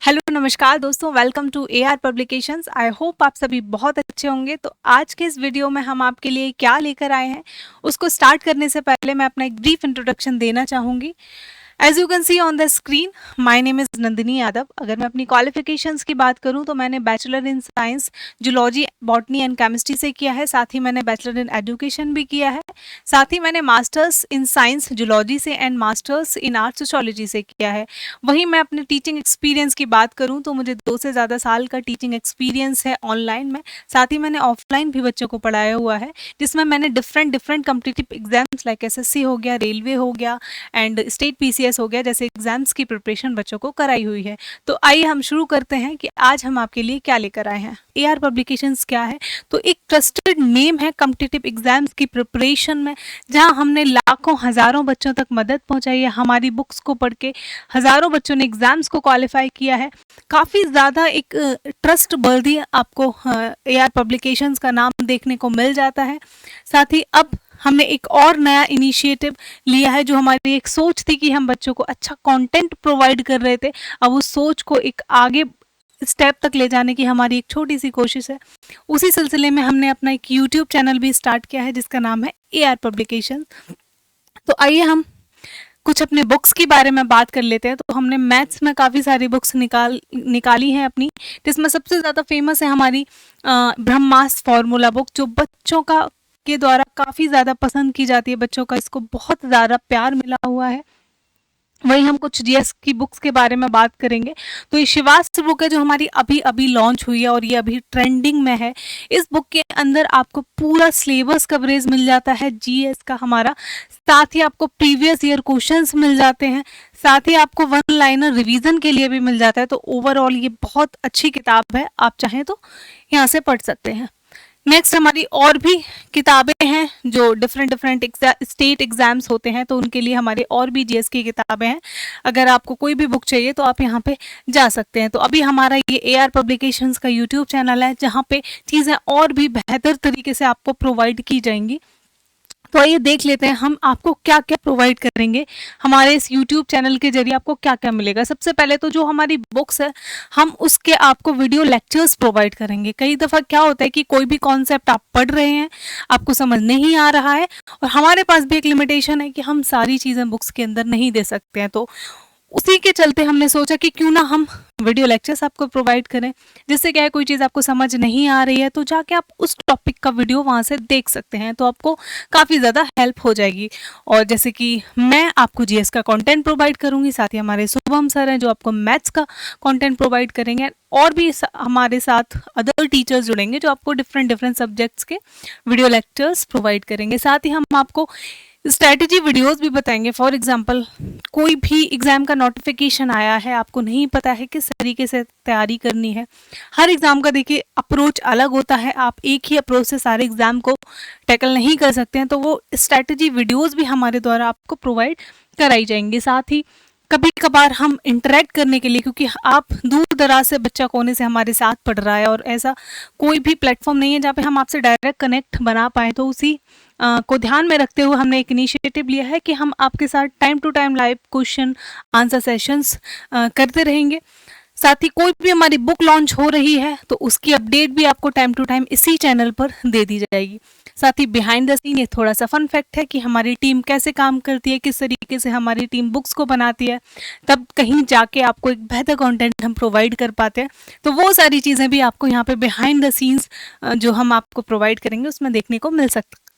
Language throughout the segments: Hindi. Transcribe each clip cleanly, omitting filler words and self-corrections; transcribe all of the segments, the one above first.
हेलो नमस्कार दोस्तों, welcome to AR publications. I hope आप सभी बहुत अच्छे होंगे। तो आज के इस वीडियो में हम आपके लिए क्या लेकर आए हैं, उसको स्टार्ट करने से पहले मैं अपना एक ब्रीफ इंट्रोडक्शन देना चाहूँगी। As you can see on the screen, my name is Nandini Yadav. अगर मैं अपनी क्वालिफिकेशंस की बात करूं तो मैंने bachelor in science zoology, botany and chemistry से किया है। साथ ही मैंने बैचलर इन एजुकेशन भी किया है। साथ ही मैंने मास्टर्स इन साइंस जूलॉजी से and masters in art sociology से किया है। वहीं मैं अपने टीचिंग एक्सपीरियंस की बात करूं तो मुझे 2 से ज़्यादा साल का टीचिंग एक्सपीरियंस है ऑनलाइन में। साथ ही मैंने ऑफलाइन भी बच्चों को पढ़ाया हुआ है, जिसमें मैंने different competitive exams like SSC हो गया, रेलवे हो गया एंड स्टेट पीसीएस हो गया जैसे एग्जाम्स की प्रिपरेशन बच्चों को कराई हुई है। तो आइए हम शुरू करते हैं कि आज हम आपके लिए क्या लेकर आए हैं। एआर पब्लिकेशंस क्या है? तो एक ट्रस्टेड नेम है कॉम्पिटिटिव एग्जाम्स की प्रिपरेशन में, जहां हमने लाखों हजारों बच्चों तक मदद पहुंचाई है। हमारी बुक्स को पढ़ के हजारों बच्चों ने एग्जाम्स को क्वालिफाई किया है। काफ़ी ज़्यादा एक ट्रस्ट वर्दी आपको एआर पब्लिकेशंस का नाम देखने को मिल जाता है। साथ ही अब हमने एक और नया इनिशिएटिव लिया है, जो हमारी एक सोच थी कि हम बच्चों को अच्छा कंटेंट प्रोवाइड कर रहे थे। अब उस सोच को एक आगे स्टेप तक ले जाने की हमारी एक छोटी सी कोशिश है। उसी सिलसिले में हमने अपना एक यूट्यूब चैनल भी स्टार्ट किया है जिसका नाम है एआर पब्लिकेशन। तो आइए हम कुछ अपने बुक्स के बारे में बात कर लेते हैं। तो हमने मैथ्स में काफ़ी सारी बुक्स निकाली हैं अपनी, जिसमें सबसे ज़्यादा फेमस है हमारी ब्रह्मास्त्र फॉर्मूला बुक, जो बच्चों का के द्वारा काफ़ी ज़्यादा पसंद की जाती है। बच्चों का इसको बहुत ज़्यादा प्यार मिला हुआ है। वहीं हम कुछ जीएस की बुक्स के बारे में बात करेंगे। तो ये शिवास्त्र बुक है जो हमारी अभी अभी लॉन्च हुई है और ये अभी ट्रेंडिंग में है। इस बुक के अंदर आपको पूरा सिलेबस कवरेज मिल जाता है जीएस का हमारा। साथ ही आपको प्रीवियस ईयर क्वेश्चंस मिल जाते हैं। साथ ही आपको वन लाइनर रिवीजन के लिए भी मिल जाता है। तो ओवरऑल ये बहुत अच्छी किताब है, आप चाहें तो यहाँ से पढ़ सकते हैं। नेक्स्ट हमारी और भी किताबें हैं जो डिफरेंट स्टेट एग्जाम्स होते हैं, तो उनके लिए हमारी और भी जीएस की किताबें हैं। अगर आपको कोई भी बुक चाहिए तो आप यहाँ पे जा सकते हैं। तो अभी हमारा ये एआर पब्लिकेशंस का यूट्यूब चैनल है, जहाँ पे चीज़ें और भी बेहतर तरीके से आपको प्रोवाइड की जाएंगी। तो आइए देख लेते हैं हम आपको क्या क्या प्रोवाइड करेंगे। हमारे इस यूट्यूब चैनल के जरिए आपको क्या क्या मिलेगा। सबसे पहले तो जो हमारी बुक्स है, हम उसके आपको वीडियो लेक्चर्स प्रोवाइड करेंगे। कई दफ़ा क्या होता है कि कोई भी कॉन्सेप्ट आप पढ़ रहे हैं, आपको समझ नहीं आ रहा है, और हमारे पास भी एक लिमिटेशन है कि हम सारी चीज़ें बुक्स के अंदर नहीं दे सकते हैं। तो उसी के चलते हमने सोचा कि क्यों ना हम वीडियो लेक्चर्स आपको प्रोवाइड करें, जिससे क्या है, कोई चीज़ आपको समझ नहीं आ रही है तो जाके आप उस टॉपिक का वीडियो वहाँ से देख सकते हैं, तो आपको काफ़ी ज़्यादा हेल्प हो जाएगी। और जैसे कि मैं आपको जीएस का कंटेंट प्रोवाइड करूँगी, साथ ही हमारे शुभम सर हैं जो आपको मैथ्स का कंटेंट प्रोवाइड करेंगे, और भी हमारे साथ अदर टीचर्स जुड़ेंगे जो आपको डिफरेंट सब्जेक्ट्स के वीडियो लेक्चर्स प्रोवाइड करेंगे। साथ ही हम आपको स्ट्रैटेजी वीडियोस भी बताएंगे। फॉर एग्जांपल, कोई भी एग्ज़ाम का नोटिफिकेशन आया है, आपको नहीं पता है किस तरीके से तैयारी करनी है। हर एग्ज़ाम का देखिए अप्रोच अलग होता है, आप एक ही अप्रोच से सारे एग्ज़ाम को टैकल नहीं कर सकते हैं, तो वो स्ट्रैटेजी वीडियोस भी हमारे द्वारा आपको प्रोवाइड कराई जाएंगी। साथ ही कभी कभार हम इंटरेक्ट करने के लिए, क्योंकि आप दूर दराज से बच्चा कोने से हमारे साथ पढ़ रहा है और ऐसा कोई भी प्लेटफॉर्म नहीं है जहाँ पे हम आपसे डायरेक्ट कनेक्ट बना पाएँ, तो उसी को ध्यान में रखते हुए हमने एक इनिशिएटिव लिया है कि हम आपके साथ time to time live question answer sessions करते रहेंगे। साथ ही कोई भी हमारी बुक लॉन्च हो रही है तो उसकी अपडेट भी आपको टाइम टू टाइम इसी चैनल पर दे दी जाएगी। साथ ही बिहाइंड द सीन ये थोड़ा सा फन फैक्ट है कि हमारी टीम कैसे काम करती है, किस तरीके से हमारी टीम बुक्स को बनाती है, तब कहीं जाके आपको एक बेहतर कंटेंट हम प्रोवाइड कर पाते हैं। तो वो सारी चीज़ें भी आपको यहाँ पे बिहाइंड द सीन्स जो हम आपको प्रोवाइड करेंगे उसमें देखने को मिल सकता है।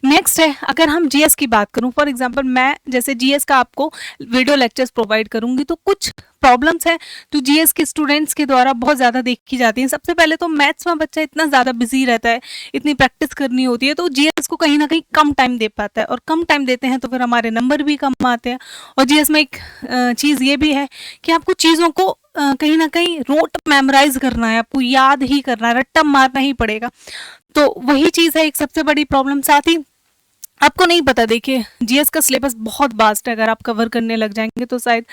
नेक्स्ट है, अगर हम जीएस की बात करूं, फॉर एग्जांपल मैं जैसे जीएस का आपको वीडियो लेक्चर्स प्रोवाइड करूंगी, तो कुछ प्रॉब्लम्स हैं जो जीएस के स्टूडेंट्स के द्वारा बहुत ज़्यादा देखी जाती हैं। सबसे पहले तो मैथ्स में बच्चा इतना ज़्यादा बिजी रहता है, इतनी प्रैक्टिस करनी होती है, तो जीएस को कहीं ना कहीं कम टाइम दे पाता है, और कम टाइम देते हैं तो फिर हमारे नंबर भी कम आते हैं। और जीएस में एक चीज़ ये भी है कि आपको चीज़ों को कहीं ना कहीं रोट मेमोराइज करना है, आपको याद ही करना है, रट्टा मारना ही पड़ेगा। तो वही चीज़ है एक सबसे बड़ी प्रॉब्लम। साथ ही आपको नहीं पता, देखिए जीएस का सिलेबस बहुत वास्ट है, अगर आप कवर करने लग जाएंगे तो शायद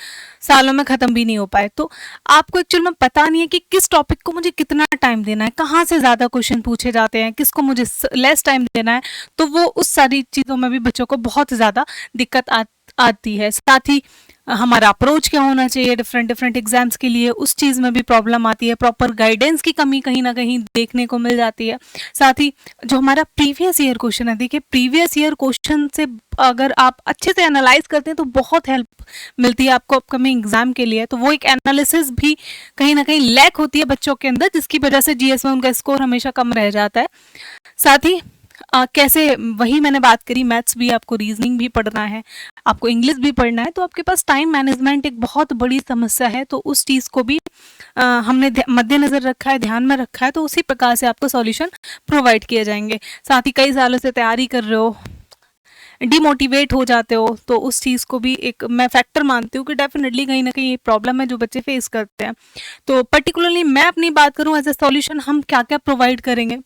सालों में ख़त्म भी नहीं हो पाए। तो आपको एक्चुअल में पता नहीं है कि किस टॉपिक को मुझे कितना टाइम देना है, कहाँ से ज़्यादा क्वेश्चन पूछे जाते हैं, किसको मुझे लेस टाइम देना है, तो वो उस सारी चीज़ों में भी बच्चों को बहुत ज़्यादा दिक्कत आती है। साथ ही हमारा अप्रोच क्या होना चाहिए डिफरेंट डिफरेंट एग्जाम्स के लिए, उस चीज़ में भी प्रॉब्लम आती है। प्रॉपर गाइडेंस की कमी कहीं ना कहीं देखने को मिल जाती है। साथ ही जो हमारा प्रीवियस ईयर क्वेश्चन है, देखिए प्रीवियस ईयर क्वेश्चन से अगर आप अच्छे से एनालाइज करते हैं तो बहुत हेल्प मिलती है आपको अपकमिंग एग्जाम के लिए। तो वो एक एनालिसिस भी कहीं ना कहीं लैक होती है बच्चों के अंदर, जिसकी वजह से जीएस में उनका स्कोर हमेशा कम रह जाता है। साथ ही कैसे, वही मैंने बात करी, मैथ्स भी आपको, रीजनिंग भी पढ़ना है, आपको इंग्लिश भी पढ़ना है, तो आपके पास टाइम मैनेजमेंट एक बहुत बड़ी समस्या है। तो उस चीज़ को भी हमने मद्देनजर रखा है, ध्यान में रखा है, तो उसी प्रकार से आपको सॉल्यूशन प्रोवाइड किए जाएंगे। साथ ही कई सालों से तैयारी कर रहे हो, डिमोटिवेट हो जाते हो, तो उस चीज़ को भी एक मैं फैक्टर मानती हूँ कि डेफिनेटली कहीं ना कहीं ये प्रॉब्लम है जो बच्चे फेस करते हैं। तो पर्टिकुलरली मैं अपनी बात करूँ एज ए सॉल्यूशन, हम क्या क्या प्रोवाइड करेंगे।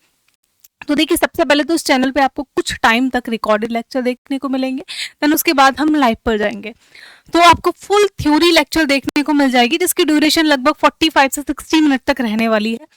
तो देखिए सबसे पहले तो इस चैनल पे आपको कुछ टाइम तक रिकॉर्डेड लेक्चर देखने को मिलेंगे, देन उसके बाद हम लाइव पर जाएंगे। तो आपको फुल थ्योरी लेक्चर देखने को मिल जाएगी, जिसकी ड्यूरेशन लगभग 45 से 60 मिनट तक रहने वाली है।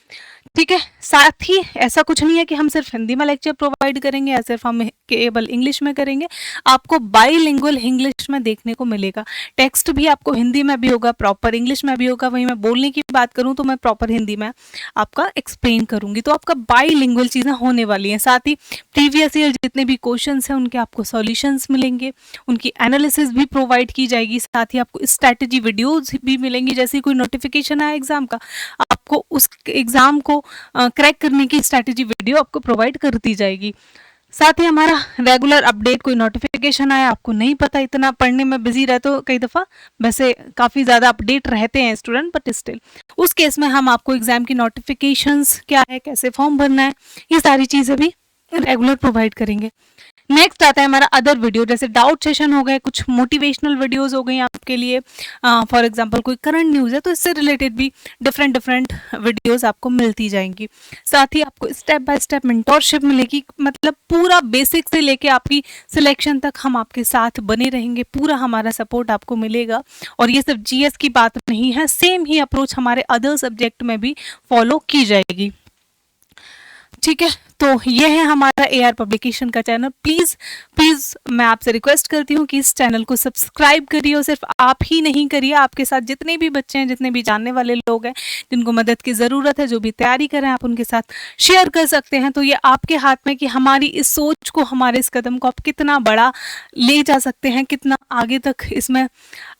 ठीक है, साथ ही ऐसा कुछ नहीं है कि हम सिर्फ हिंदी में लेक्चर प्रोवाइड करेंगे या सिर्फ हम केवल इंग्लिश में करेंगे। आपको बाईलिंगुअल इंग्लिश में देखने को मिलेगा। टेक्स्ट भी आपको हिंदी में भी होगा, प्रॉपर इंग्लिश में भी होगा। वहीं मैं बोलने की बात करूं तो मैं प्रॉपर हिंदी में आपका एक्सप्लेन करूंगी। तो आपका बाईलिंगुअल चीज़ें होने वाली हैं। साथ ही प्रीवियस ईयर जितने भी क्वेश्चन हैं उनके आपको सॉल्यूशंस मिलेंगे, उनकी एनालिसिस भी प्रोवाइड की जाएगी। साथ ही आपको स्ट्रैटेजी वीडियोज भी मिलेंगी। जैसे कोई नोटिफिकेशन आया एग्जाम का, आपको उस एग्जाम को क्रैक करने की स्ट्रैटेजी वीडियो आपको प्रोवाइड कर दी जाएगी। साथ ही हमारा रेगुलर अपडेट, कोई नोटिफिकेशन आया, आपको नहीं पता, इतना पढ़ने में बिजी रहते हो कई दफ़ा, वैसे काफ़ी ज़्यादा अपडेट रहते हैं स्टूडेंट, बट स्टिल उस केस में हम आपको एग्जाम की नोटिफिकेशंस क्या है, कैसे फॉर्म भरना है, ये सारी चीज़ें भी रेगुलर प्रोवाइड करेंगे। नेक्स्ट आता है हमारा अदर वीडियो, जैसे डाउट सेशन हो गए, कुछ मोटिवेशनल वीडियोस हो गई आपके लिए। फॉर एग्जांपल कोई करंट न्यूज़ है तो इससे रिलेटेड भी डिफरेंट डिफरेंट वीडियोस आपको मिलती जाएंगी। साथ ही आपको स्टेप बाय स्टेप मेंटोरशिप मिलेगी, मतलब पूरा बेसिक से लेके आपकी सिलेक्शन तक हम आपके साथ बने रहेंगे, पूरा हमारा सपोर्ट आपको मिलेगा। और ये सिर्फ जीएस की बात नहीं है, सेम ही अप्रोच हमारे अदर सब्जेक्ट में भी फॉलो की जाएगी। ठीक है, तो ये है हमारा एआर पब्लिकेशन का चैनल। प्लीज़ प्लीज़ मैं आपसे रिक्वेस्ट करती हूँ कि इस चैनल को सब्सक्राइब करिए। और सिर्फ आप ही नहीं करिए, आपके साथ जितने भी बच्चे हैं, जितने भी जानने वाले लोग हैं, जिनको मदद की ज़रूरत है, जो भी तैयारी करें, आप उनके साथ शेयर कर सकते हैं। तो ये आपके हाथ में कि हमारी इस सोच को, हमारे इस कदम को आप कितना बड़ा ले जा सकते हैं, कितना आगे तक इसमें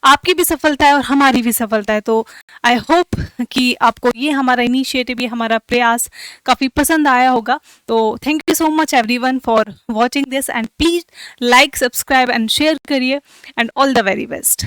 आपकी भी सफलता है और हमारी भी सफलता है। तो आई होप कि आपको ये हमारा इनिशिएटिव, ये हमारा प्रयास काफ़ी पसंद आया होगा। तो thank you so much everyone for watching this, and please like, subscribe and share करिए, and all the very best.